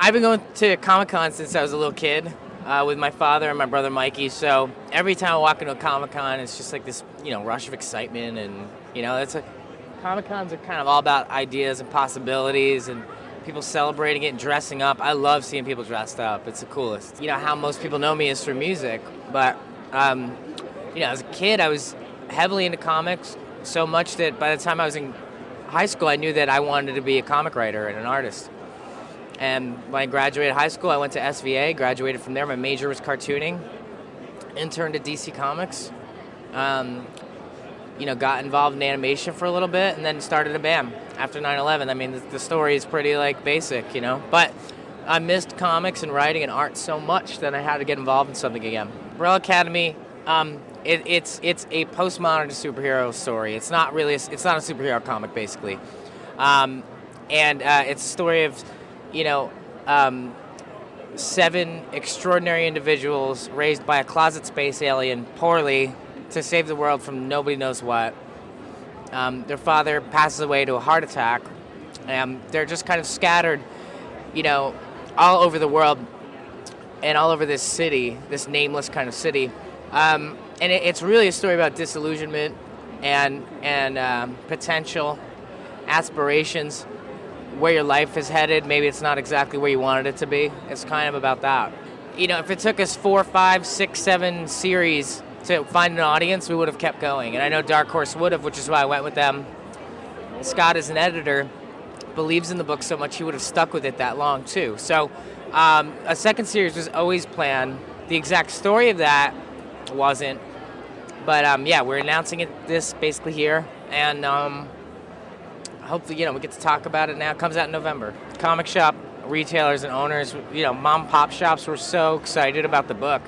I've been going to Comic-Con since I was a little kid with my father and my brother Mikey. So every time I walk into a Comic-Con, it's just like this, rush of excitement. And, Comic-Cons are kind of all about ideas and possibilities and people celebrating it and dressing up. I love seeing people dressed up. It's the coolest. How most people know me is through music. But, as a kid, I was heavily into comics so much that by the time I was in high school, I knew that I wanted to be a comic writer and an artist. And when I graduated high school, I went to SVA, graduated from there. My major was cartooning, interned at DC Comics, got involved in animation for a little bit, and then started a band after 9/11. I mean, the story is pretty, basic, But I missed comics and writing and art so much that I had to get involved in something again. Umbrella Academy, it's a postmodern superhero story. It's not a superhero comic, basically. It's a story of 7 extraordinary individuals raised by a closet space alien poorly to save the world from nobody knows what. Their father passes away to a heart attack. They're just kind of scattered, all over the world and all over this city, this nameless kind of city. It's really a story about disillusionment and potential, aspirations, where your life is headed. Maybe it's not exactly where you wanted it to be. It's kind of about that. If it took us 4, 5, 6, 7 series to find an audience, we would have kept going. And I know Dark Horse would have, which is why I went with them. Scott, as an editor, believes in the book so much he would have stuck with it that long too. So a second series was always planned. The exact story of that wasn't. But we're announcing this basically here. And hopefully, we get to talk about it now. It comes out in November. Comic shop retailers and owners, mom and pop shops were so excited about the book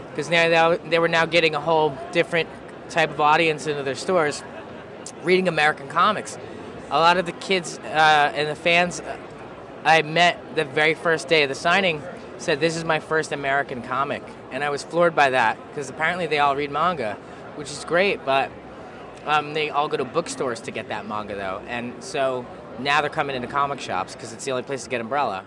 because now they were now getting a whole different type of audience into their stores, reading American comics. A lot of the kids and the fans I met the very first day of the signing said, "This is my first American comic," and I was floored by that because apparently they all read manga, which is great, but they all go to bookstores to get that manga, though. And so now they're coming into comic shops because it's the only place to get Umbrella.